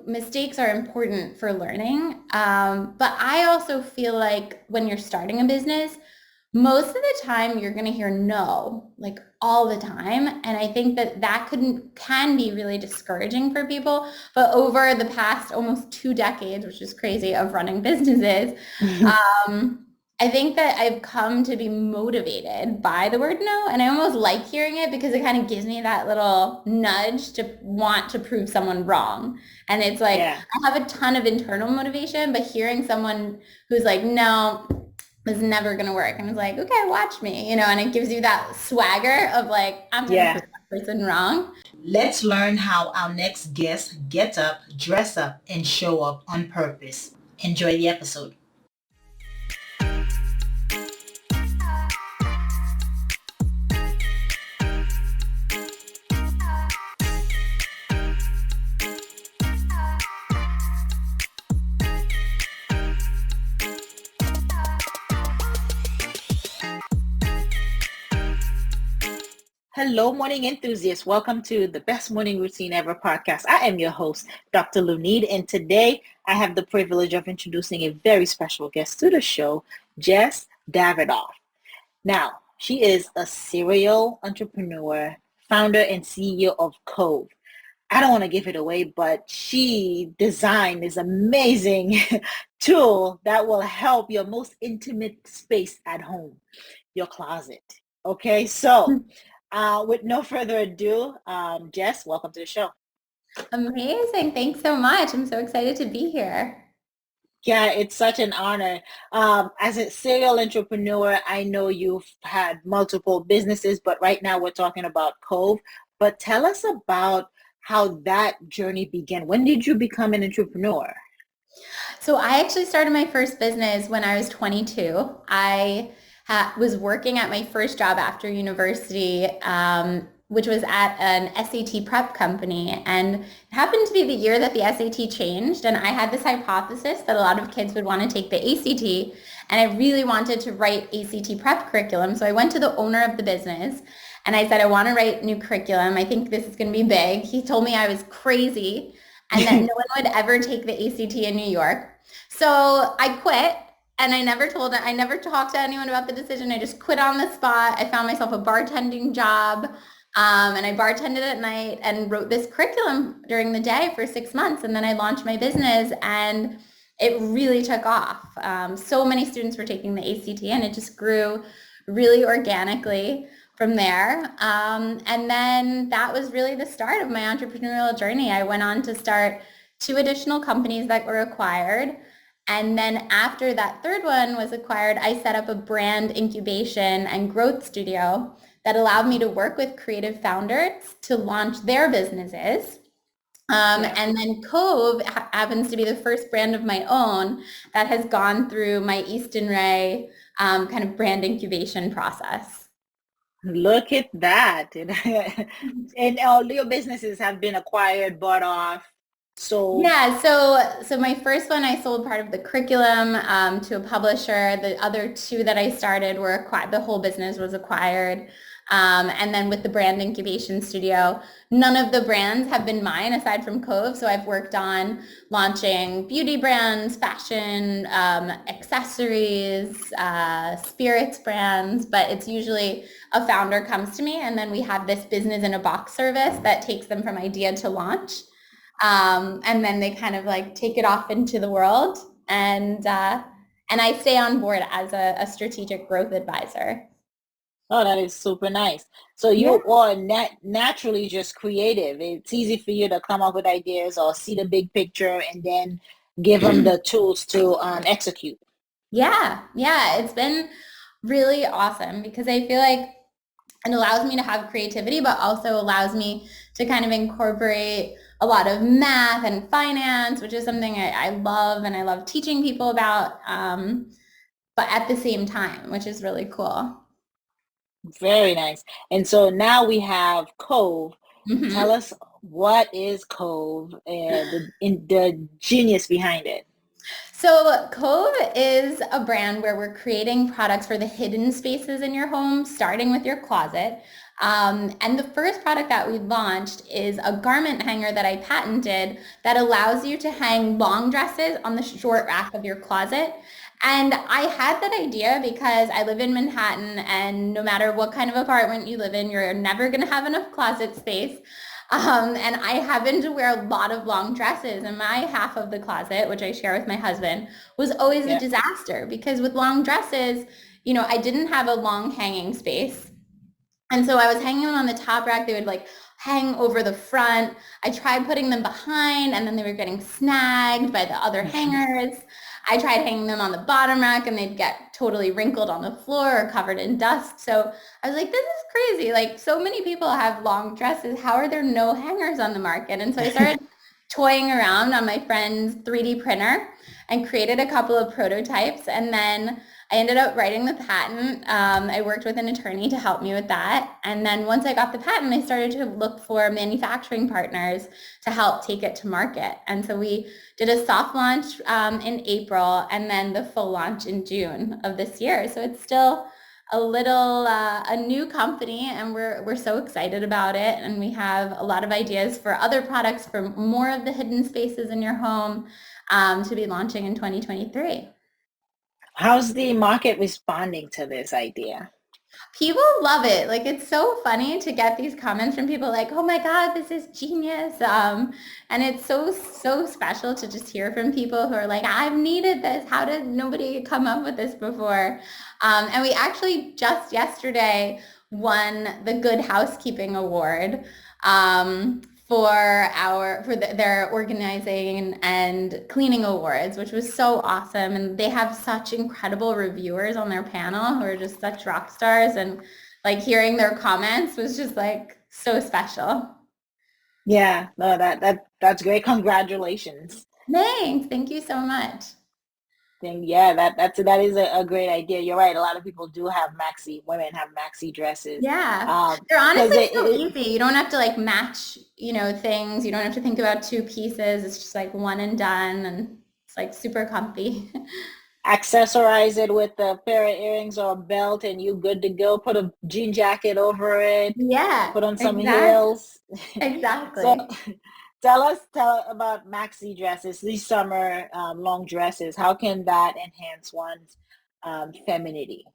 mistakes are important for learning. But I also feel like when you're starting a business, most of the time you're going to hear no, like all the time. And I think that can be really discouraging for people. But over the past almost 2 decades, which is crazy, of running businesses, um, I think that I've come to be motivated by the word no. And I almost like hearing it because it kind of gives me that little nudge to want to prove someone wrong. And it's like, Yeah. I have a ton of internal motivation, but hearing someone who's like, no, this is never going to work. And it's like, okay, watch me, and it gives you that swagger of like, I'm going to Yeah. prove that person wrong. Let's learn how our next guest gets up, dress up, and show up on purpose. Enjoy the episode. Hello, morning enthusiasts. Welcome to the Best Morning Routine Ever podcast. I am your host, Dr. Lunid, and today I have the privilege of introducing a very special guest to the show, Jess Davidoff. Now, she is a serial entrepreneur, founder and CEO of Cove. I don't want to give it away, but she designed this amazing tool that will help your most intimate space at home, your closet. Okay, so with no further ado, Jess, welcome to the show. Amazing. Thanks so much. I'm so excited to be here. Yeah, it's such an honor. As a serial entrepreneur, I know you've had multiple businesses, but right now we're talking about Cove. But tell us about how that journey began. When did you become an entrepreneur? So I actually started my first business when I was 22. I was working at my first job after university, which was at an SAT prep company. And it happened to be the year that the SAT changed. And I had this hypothesis that a lot of kids would want to take the ACT. And I really wanted to write ACT prep curriculum. So I went to the owner of the business and I said, I want to write new curriculum. I think this is going to be big. He told me I was crazy and that no one would ever take the ACT in New York. So I quit and I never talked to anyone about the decision. I just quit on the spot. I found myself a bartending job, and I bartended at night and wrote this curriculum during the day for 6 months. And then I launched my business and it really took off. So many students were taking the ACT and it just grew really organically from there. And then that was really the start of my entrepreneurial journey. I went on to start 2 additional companies that were acquired. And then after that third one was acquired, I set up a brand incubation and growth studio that allowed me to work with creative founders to launch their businesses. Yeah. And then Cove happens to be the first brand of my own that has gone through my Easton Ray kind of brand incubation process. Look at that. And all your businesses have been acquired, bought off, sold. Yeah, so my first one, I sold part of the curriculum to a publisher. The other two that I started were acquired. The whole business was acquired. And then with the brand incubation studio, none of the brands have been mine aside from Cove. So I've worked on launching beauty brands, fashion, accessories, spirits brands, but it's usually a founder comes to me and then we have this business in a box service that takes them from idea to launch. And then they kind of like take it off into the world and I stay on board as a strategic growth advisor. Oh, that is super nice. So Yeah. you are naturally just creative. It's easy for you to come up with ideas or see the big picture and then give them the tools to execute. Yeah, it's been really awesome because I feel like it allows me to have creativity, but also allows me to kind of incorporate a lot of math and finance, which is something I love and I love teaching people about, but at the same time, which is really cool. Very nice. And so now we have Cove. Tell Mhm. us what is Cove and the genius behind it. So Cove is a brand where we're creating products for the hidden spaces in your home, starting with your closet. And the first product that we launched is a garment hanger that I patented that allows you to hang long dresses on the short rack of your closet. And I had that idea because I live in Manhattan, and no matter what kind of apartment you live in, you're never going to have enough closet space. And I happen to wear a lot of long dresses, and my half of the closet, which I share with my husband, was always a Yeah. disaster because with long dresses, I didn't have a long hanging space. And so I was hanging them on the top rack. They would like hang over the front. I tried putting them behind, and then they were getting snagged by the other hangers. I tried hanging them on the bottom rack, and they'd get totally wrinkled on the floor or covered in dust. So I was like, this is crazy. Like, so many people have long dresses. How are there no hangers on the market? And so I started toying around on my friend's 3D printer and created a couple of prototypes. And then I ended up writing the patent. I worked with an attorney to help me with that. And then once I got the patent, I started to look for manufacturing partners to help take it to market. And so we did a soft launch in April, and then the full launch in June of this year. So it's still a new company, and we're so excited about it. And we have a lot of ideas for other products for more of the hidden spaces in your home to be launching in 2023. How's the market responding to this idea? People love it. Like, it's so funny to get these comments from people like, oh my God, this is genius. And it's so special to just hear from people who are like, I've needed this. How did nobody come up with this before? And we actually just yesterday won the Good Housekeeping Award their organizing and cleaning awards, which was so awesome. And they have such incredible reviewers on their panel who are just such rock stars, and like hearing their comments was just like so special. Yeah, no, that's great. Congratulations. Thanks. Thank you so much. Then yeah, that is a great idea. You're right. A lot of people do have women have maxi dresses. Yeah. They're Because honestly so easy. You don't have to like match, things. You don't have to think about two pieces. It's just like one and done, and it's like super comfy. accessorize it with a pair of earrings or a belt and you good to go. Put a jean jacket over it, Yeah, put on some exactly. heels. So Exactly. tell about maxi dresses, these summer long dresses. How can that enhance one's femininity?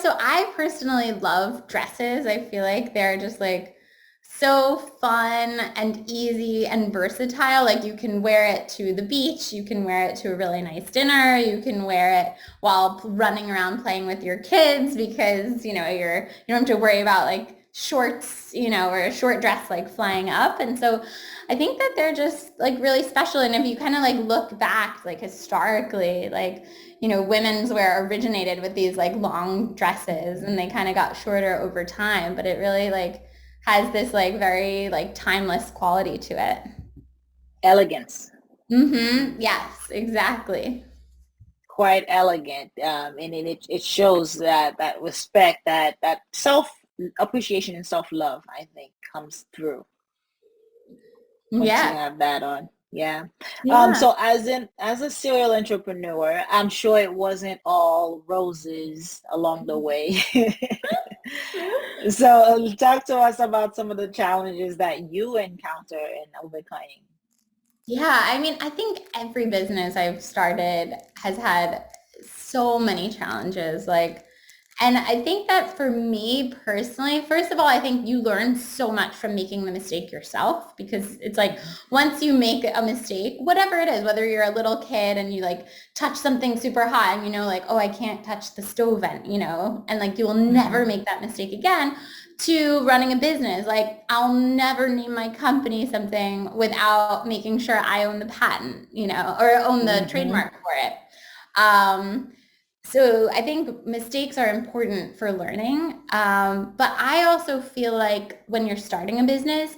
So I personally love dresses. I feel like they're just like so fun and easy and versatile. Like, you can wear it to the beach, you can wear it to a really nice dinner, you can wear it while running around playing with your kids because, you don't have to worry about like shorts, or a short dress like flying up. And so I think that they're just like really special. And if you kind of like look back like historically, like, women's wear originated with these like long dresses, and they kind of got shorter over time, but it really like has this like very like timeless quality to it. Elegance, Mm-hmm. Yes, exactly. quite elegant, and it shows that respect, that self appreciation and self love. I think comes through once you Yeah. have that on. Yeah. Yeah. So as a serial entrepreneur, I'm sure it wasn't all roses along the way. So talk to us about some of the challenges that you encounter in overcoming. Yeah, I mean, I think every business I've started has had so many challenges. Like, and I think that for me personally, first of all, I think you learn so much from making the mistake yourself, because it's like once you make a mistake, whatever it is, whether you're a little kid and you like touch something super hot and like, oh, I can't touch the stove vent, and like you will never Mhm. make that mistake again, to running a business. Like, I'll never name my company something without making sure I own the patent, or own the Mhm. trademark for it. Um, so I think mistakes are important for learning. But I also feel like when you're starting a business,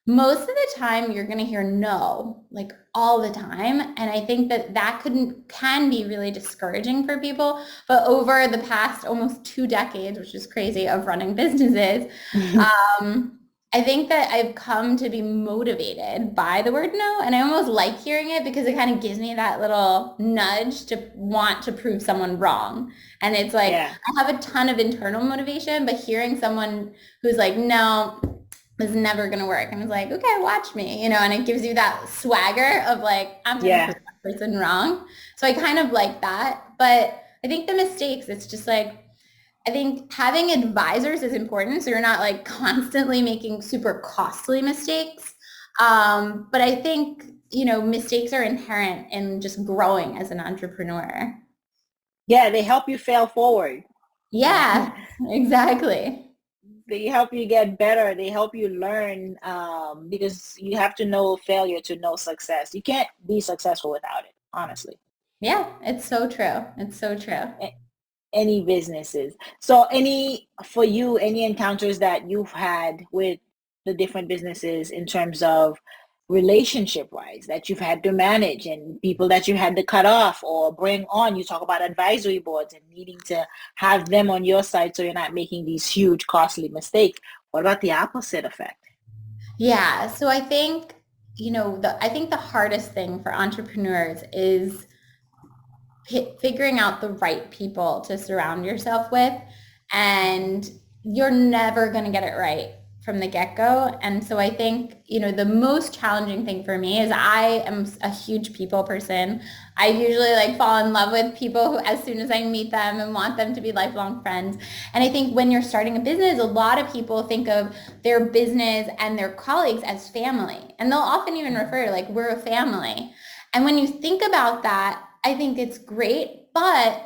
most of the time you're going to hear no, like all the time. And I think that can be really discouraging for people. But over the past almost 2 decades, which is crazy, of running businesses, um, I think that I've come to be motivated by the word no, and I almost like hearing it because it kind of gives me that little nudge to want to prove someone wrong. And it's like Yeah. I have a ton of internal motivation, but hearing someone who's like, no, this is never gonna work. And it's like, okay, watch me, and it gives you that swagger of like, I'm gonna Yeah. prove that person wrong. So I kind of like that. But I think the mistakes, it's just like I think having advisors is important, so you're not like constantly making super costly mistakes. But I think, mistakes are inherent in just growing as an entrepreneur. Yeah, they help you fail forward. Yeah, exactly. They help you get better. They help you learn, because you have to know failure to know success. You can't be successful without it, honestly. Yeah, it's so true. It's so true. Any businesses. So for you, any encounters that you've had with the different businesses in terms of relationship wise that you've had to manage and people that you had to cut off or bring on? You talk about advisory boards and needing to have them on your side so you're not making these huge costly mistakes. What about the opposite effect? Yeah, so I think, I think the hardest thing for entrepreneurs is figuring out the right people to surround yourself with, and you're never going to get it right from the get-go. And so I think, the most challenging thing for me is I am a huge people person. I usually like fall in love with people who, as soon as I meet them, and want them to be lifelong friends. And I think when you're starting a business, a lot of people think of their business and their colleagues as family, and they'll often even refer to like, we're a family. And when you think about that, I think it's great, but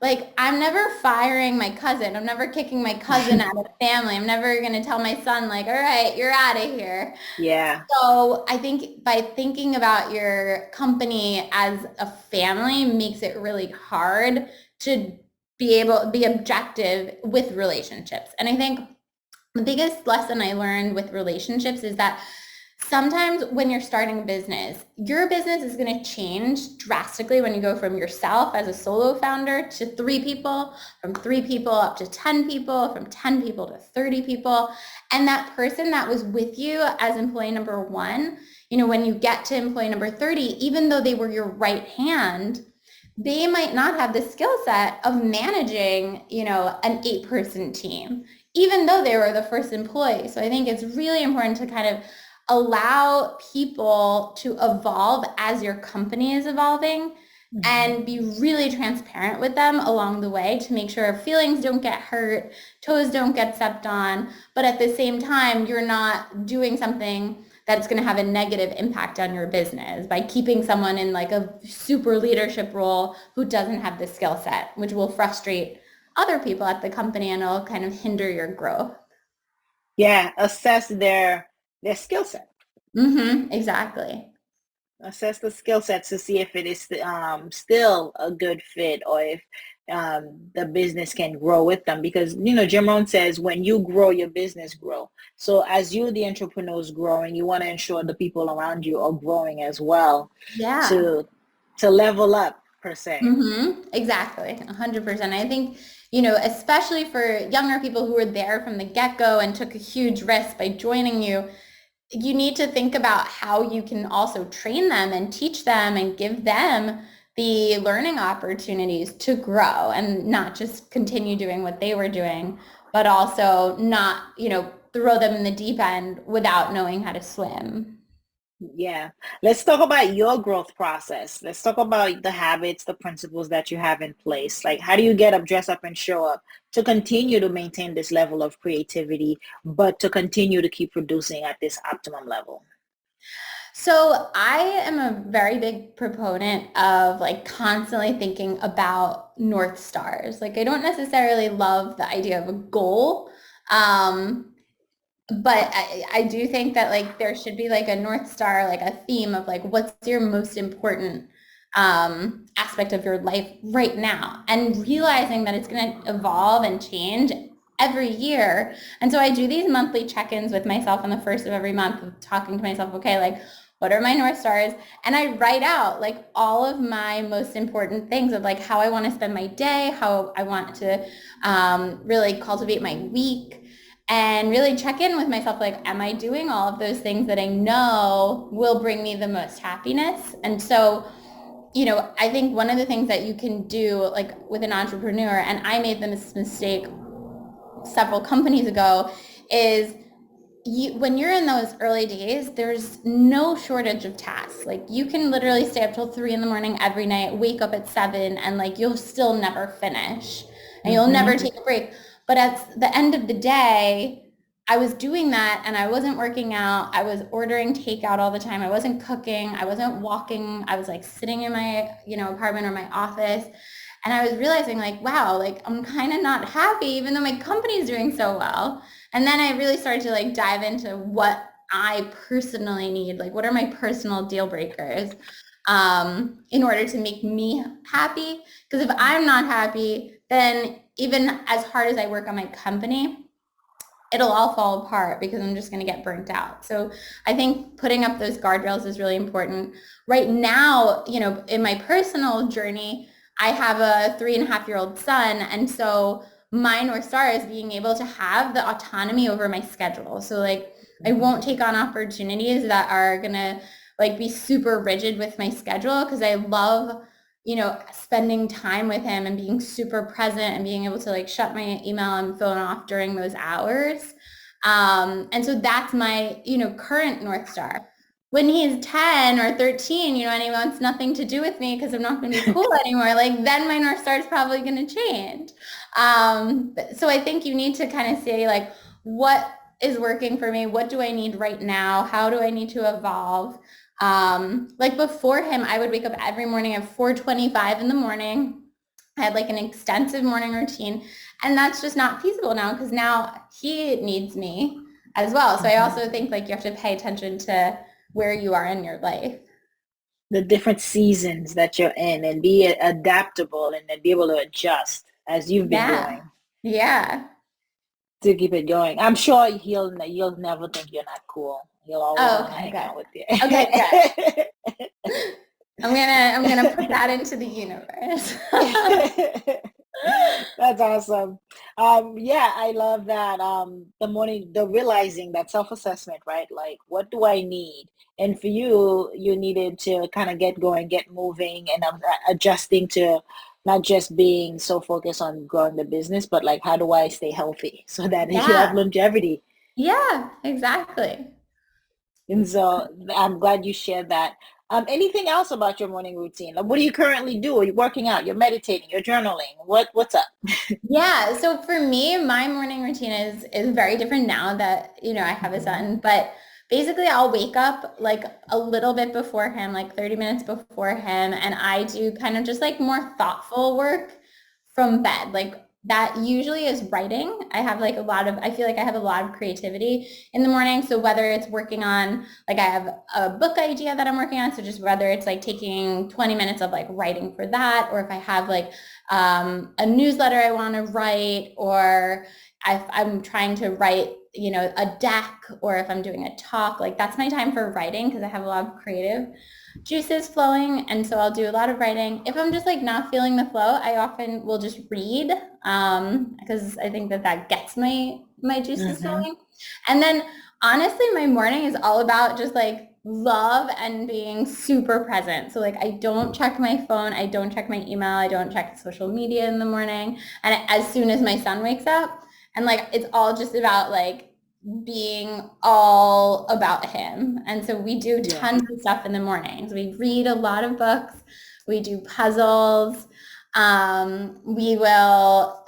like I'm never firing my cousin. I'm never kicking my cousin out of the family. I'm never going to tell my son like, all right, you're out of here. Yeah. So I think by thinking about your company as a family makes it really hard to be able to be objective with relationships. And I think the biggest lesson I learned with relationships is that sometimes when you're starting a business, your business is going to change drastically when you go from yourself as a solo founder to 3 people, from 3 people up to 10 people, from 10 people to 30 people. And that person that was with you as employee number 1, when you get to employee number 30, even though they were your right hand, they might not have the skill set of managing, an 8-person team, even though they were the first employee. So I think it's really important to kind of allow people to evolve as your company is evolving, and be really transparent with them along the way to make sure feelings don't get hurt, toes don't get stepped on, but at the same time, you're not doing something that's going to have a negative impact on your business by keeping someone in like a super leadership role who doesn't have the skill set, which will frustrate other people at the company and it'll kind of hinder your growth. Yeah. Assess their skill set. Exactly. Assess the skill sets to see if it is still a good fit, or if the business can grow with them. Because Jim Rohn says when you grow, your business grow. So as you, the entrepreneur, is growing, you want to ensure the people around you are growing as well, Yeah. to level up per se. Exactly. 100%. I think, especially for younger people who were there from the get-go and took a huge risk by joining you, you need to think about how you can also train them and teach them and give them the learning opportunities to grow and not just continue doing what they were doing, but also not, throw them in the deep end without knowing how to swim. Yeah. Let's talk about your growth process. Let's talk about the habits, the principles that you have in place. Like, how do you get up, dress up, and show up to continue to maintain this level of creativity, but to continue to keep producing at this optimum level? So I am a very big proponent of like constantly thinking about North Stars. Like I don't necessarily love the idea of a goal. But I do think that like there should be like a North Star, like a theme of like what's your most important aspect of your life right now, and realizing that it's going to evolve and change every year. And so I do these monthly check-ins with myself on the first of every month, of talking to myself, okay, like what are my North Stars? And I write out like all of my most important things of like how I want to spend my day, how I want to really cultivate my week. and really check in with myself, like, am I doing all of those things that I know will bring me the most happiness? And so, I think one of the things that you can do, like with an entrepreneur, and I made this mistake several companies ago, is when you're in those early days, there's no shortage of tasks. Like you can literally stay up till 3 in the morning every night, wake up at 7, and like you'll still never finish and you'll never take a break. But at the end of the day, I was doing that and I wasn't working out. I was ordering takeout all the time. I wasn't cooking. I wasn't walking. I was like sitting in my, apartment or my office. And I was realizing like, wow, like I'm kind of not happy even though my company is doing so well. And then I really started to like dive into what I personally need, like what are my personal deal breakers in order to make me happy. Because if I'm not happy, then even as hard as I work on my company, it'll all fall apart because I'm just going to get burnt out. So I think putting up those guardrails is really important. Right now, in my personal journey, I have a 3.5-year-old son. And so my North Star is being able to have the autonomy over my schedule. So like, I won't take on opportunities that are going to like be super rigid with my schedule because I love spending time with him and being super present and being able to like shut my email and phone off during those hours. And so that's my, current North Star. When he's 10 or 13, and he wants nothing to do with me because I'm not going to be cool anymore, like then my North Star is probably going to change. So I think you need to kind of say like, what is working for me? What do I need right now? How do I need to evolve? Like before him, I would wake up every morning at 4:25 in the morning. I had like an extensive morning routine, and that's just not feasible now because now he needs me as well. So I also think like you have to pay attention to where you are in your life. The different seasons that you're in and be adaptable and then be able to adjust as you've been doing Yeah. to keep it going. I'm sure you'll never think you're not cool. He'll always want to hang out with you. Okay, good. I'm gonna put that into the universe. That's awesome. Yeah, I love that. The realizing that self-assessment, right? Like, what do I need? And for you, you needed to kind of get going, get moving, and adjusting to not just being so focused on growing the business, but like, how do I stay healthy so that you have longevity? Yeah, exactly. And so I'm glad you shared that. Anything else about your morning routine? Like, what do you currently do? Are you working out? You're meditating? You're journaling? What's up? Yeah, so for me, my morning routine is very different now that, I have a son, but basically I'll wake up like a little bit before him, like 30 minutes before him, and I do kind of just like more thoughtful work from bed. Like that usually is writing. I feel like I have a lot of creativity in the morning. So whether it's working on, like I have a book idea that I'm working on. So just whether it's like taking 20 minutes of like writing for that, or if I have like a newsletter I want to write, or if I'm trying to write, a deck, or if I'm doing a talk, like that's my time for writing because I have a lot of creative juices flowing. And so I'll do a lot of writing. If I'm just like not feeling the flow, I often will just read because I think that gets my juices flowing. And then honestly, my morning is all about just like love and being super present. So like I don't check my phone, I don't check my email, I don't check social media in the morning. And as soon as my son wakes up, and like it's all just about like being all about him. And so we do tons of stuff in the mornings. We read a lot of books, we do puzzles. We will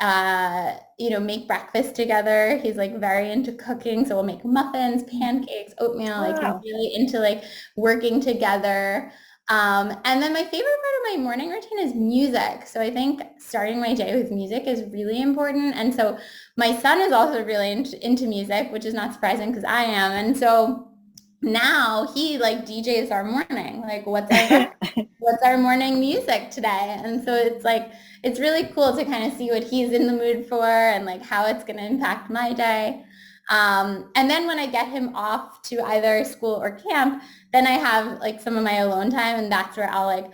make breakfast together. He's like very into cooking, so we'll make muffins, pancakes, oatmeal. Like he's really into like working together. And then my favorite part of my morning routine is music. So I think starting my day with music is really important. And so my son is also really into music, which is not surprising because I am. And so now he like DJs our morning, like what's our morning music today? And so it's like, it's really cool to kind of see what he's in the mood for and like how it's going to impact my day. And then when I get him off to either school or camp, then I have like some of my alone time, and that's where I'll like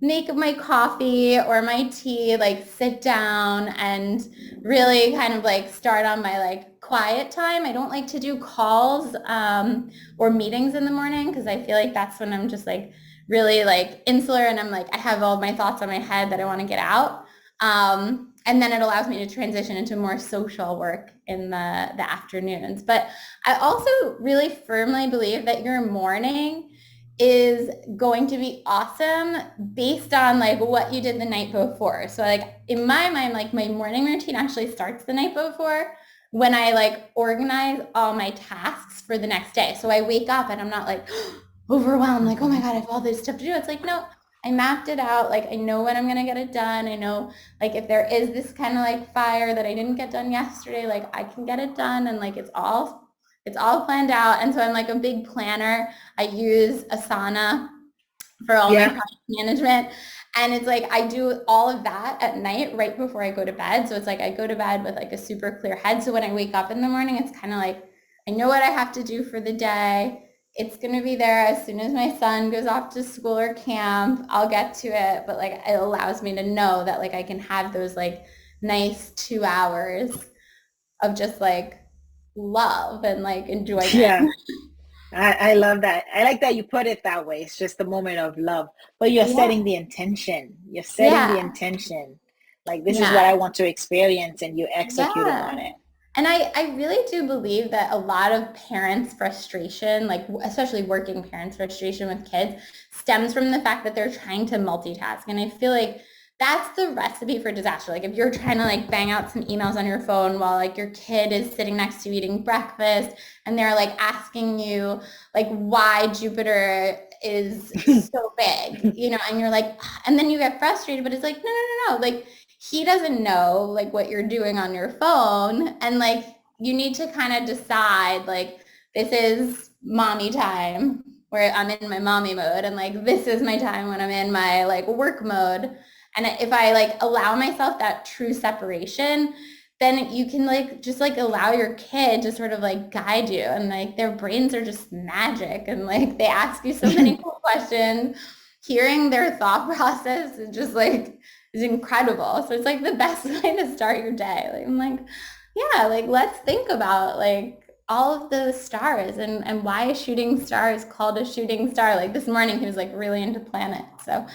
make my coffee or my tea, like sit down and really kind of like start on my like quiet time. I don't like to do calls or meetings in the morning because I feel like that's when I'm just like really like insular and I'm like, I have all my thoughts on my head that I want to get out. And then it allows me to transition into more social work in the afternoons. But I also really firmly believe that your morning is going to be awesome based on like what you did the night before. So like in my mind, like my morning routine actually starts the night before when I like organize all my tasks for the next day. So I wake up and I'm not like overwhelmed, like, oh my God, I have all this stuff to do. It's like, no, I mapped it out. Like I know when I'm going to get it done. I know like if there is this kind of like fire that I didn't get done yesterday, like I can get it done and like it's all planned out. And so I'm like a big planner. I use Asana for all my project management. And it's like I do all of that at night right before I go to bed. So it's like I go to bed with like a super clear head. So when I wake up in the morning, it's kind of like I know what I have to do for the day. It's going to be there as soon as my son goes off to school or camp. I'll get to it. But like it allows me to know that like I can have those like nice 2 hours of just like love and like enjoyment. Yeah. I love that. I like that you put it that way. It's just the moment of love, but you're Yeah. setting the intention. You're setting the intention. Like this is what Yeah. I want to experience, and you're executing on it. And I really do believe that a lot of parents' frustration, like especially working parents' frustration with kids, stems from the fact that they're trying to multitask. And I feel like that's the recipe for disaster. Like if you're trying to like bang out some emails on your phone while like your kid is sitting next to you eating breakfast and they're like asking you like why Jupiter is so big, you know, and you're like, and then you get frustrated, but it's like, no. Like he doesn't know like what you're doing on your phone. And like, you need to kind of decide like, this is mommy time where I'm in my mommy mode. And like, this is my time when I'm in my like work mode. And if I like allow myself that true separation, then you can like just like allow your kid to sort of like guide you and like their brains are just magic and like they ask you so many cool questions. Hearing their thought process is just like is incredible. So it's like the best way to start your day. Like I'm like, yeah, like let's think about like all of the stars and why a shooting star is called a shooting star. Like this morning he was like really into planets. So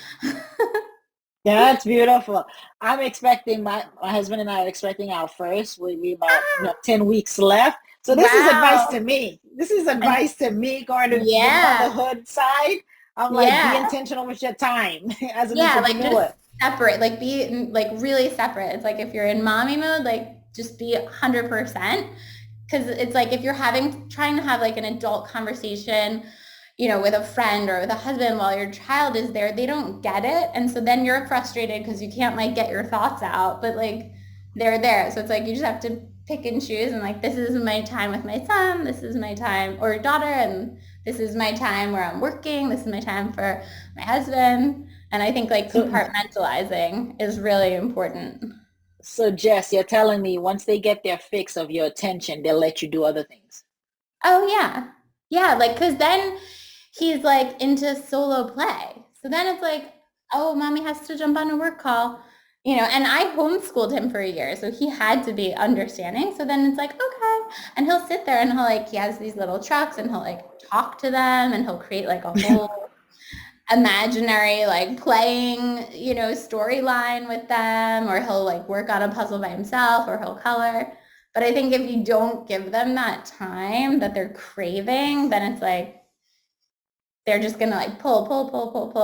Yeah, that's beautiful. I'm expecting my husband and I are expecting our first. We about 10 weeks left. So this is advice wow. to me. This is advice to me going to the Yeah. motherhood side. I'm like, be Yeah. intentional with your time as an Yeah, like just entrepreneur. separate, like be like really separate. It's like if you're in mommy mode, like just be 100%. Because it's like if you're trying to have like an adult conversation, you know, with a friend or with a husband while your child is there, they don't get it. And so then you're frustrated because you can't like get your thoughts out, but like they're there. So it's like you just have to pick and choose and like this is my time with my son, this is my time or daughter, and this is my time where I'm working, this is my time for my husband. And I think like So, compartmentalizing is really important. so Jess, you're telling me once they get their fix of your attention, they'll let you do other things. Oh yeah. Yeah, like cuz then he's like into solo play. So then it's like, oh, mommy has to jump on a work call. You know, and I homeschooled him for a year, so he had to be understanding. So then it's like, okay. And he'll sit there and he'll like he has these little trucks and he'll like talk to them and he'll create like a whole imaginary like playing, you know, storyline with them, or he'll like work on a puzzle by himself, or he'll color. But I think if you don't give them that time that they're craving, then it's like they're just gonna like pull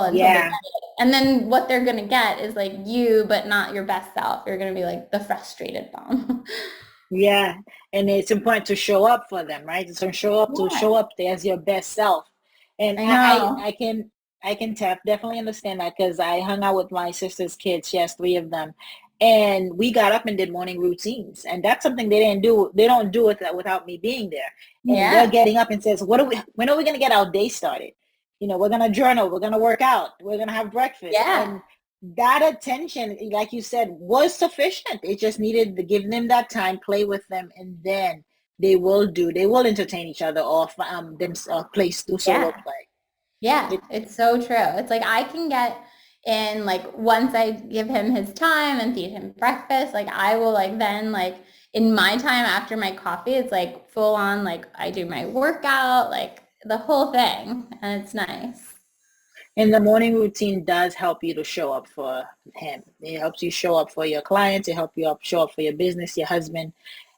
until they get Yeah. it. And then what they're gonna get is like you, but not your best self. You're gonna be like the frustrated mom. Yeah, and it's important to show up for them, right? So Yeah, show up there as your best self. And I know. I can definitely understand that because I hung out with my sister's kids. She has three of them, and we got up and did morning routines, and that's something they didn't do. They don't do it without me being there. And they're Yeah, getting up and says, "What are we? When are we going to get our day started? You know, we're going to journal. We're going to work out. We're going to have breakfast." yeah, And that attention, like you said, was sufficient. It just needed to give them that time, play with them, and then they will entertain each other off them place do solo yeah. play. Yeah, It, it's so true. It's like I can get in like once I give him his time and feed him breakfast, like I will like then like in my time after my coffee, it's like full on, like I do my workout, like the whole thing, and it's nice. And the morning routine does help you to show up for him. It helps you show up for your clients. It helps you show up for your business, your husband.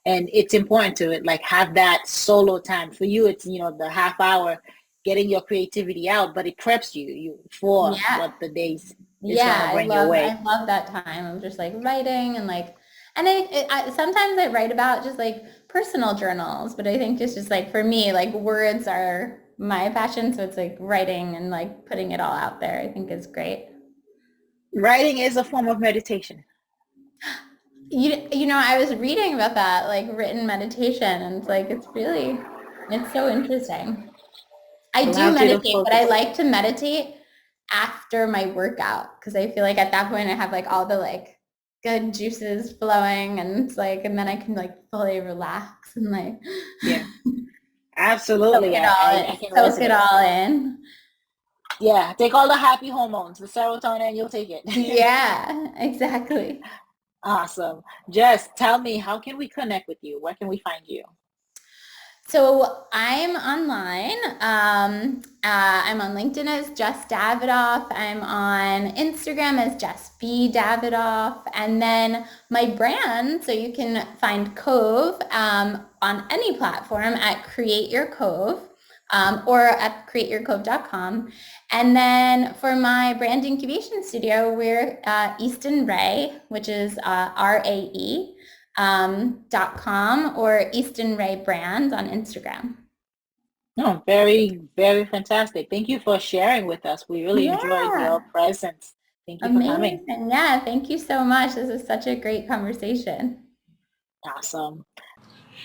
And it's important to like have that solo time. For you, it's, the half hour getting your creativity out, but it preps you for Yeah. what the days is going to Yeah, bring your way. I love that time of just like writing and like, and I sometimes I write about just like personal journals, but I think it's just like for me, like words are my passion, so it's like writing and like putting it all out there, I think is great. Writing is a form of meditation. I was reading about that, like written meditation, and it's like it's so interesting. I do Allows you to meditate, but I focus. like to meditate after my workout because I feel like at that point I have like all the like good juices flowing and it's like, and then I can like fully relax and like Yeah, soak absolutely. it I all, can soak it resonate. all in. Yeah, take all the happy hormones, the serotonin, you'll take it. Yeah, exactly. Awesome. Jess, tell me, how can we connect with you? Where can we find you? So I'm online. I'm on LinkedIn as Jess Davidoff. I'm on Instagram as Jess B Davidoff. And then my brand, so you can find Cove on any platform at Create Your Cove or at createyourcove.com. And then for my brand incubation studio, we're Easton Ray, which is RAE .com or Easton Ray Brand on Instagram. No, very, very fantastic. Thank you for sharing with us. We really enjoyed your Yeah, presence. Thank you for coming. amazing. Yeah, thank you so much. This is such a great conversation. Awesome.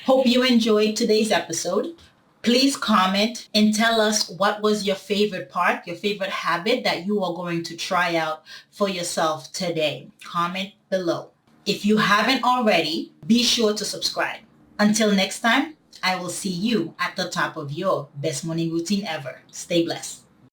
Hope you enjoyed today's episode. Please comment and tell us what was your favorite part, your favorite habit that you are going to try out for yourself today. Comment below. If you haven't already, be sure to subscribe. Until next time, I will see you at the top of your best morning routine ever. Stay blessed.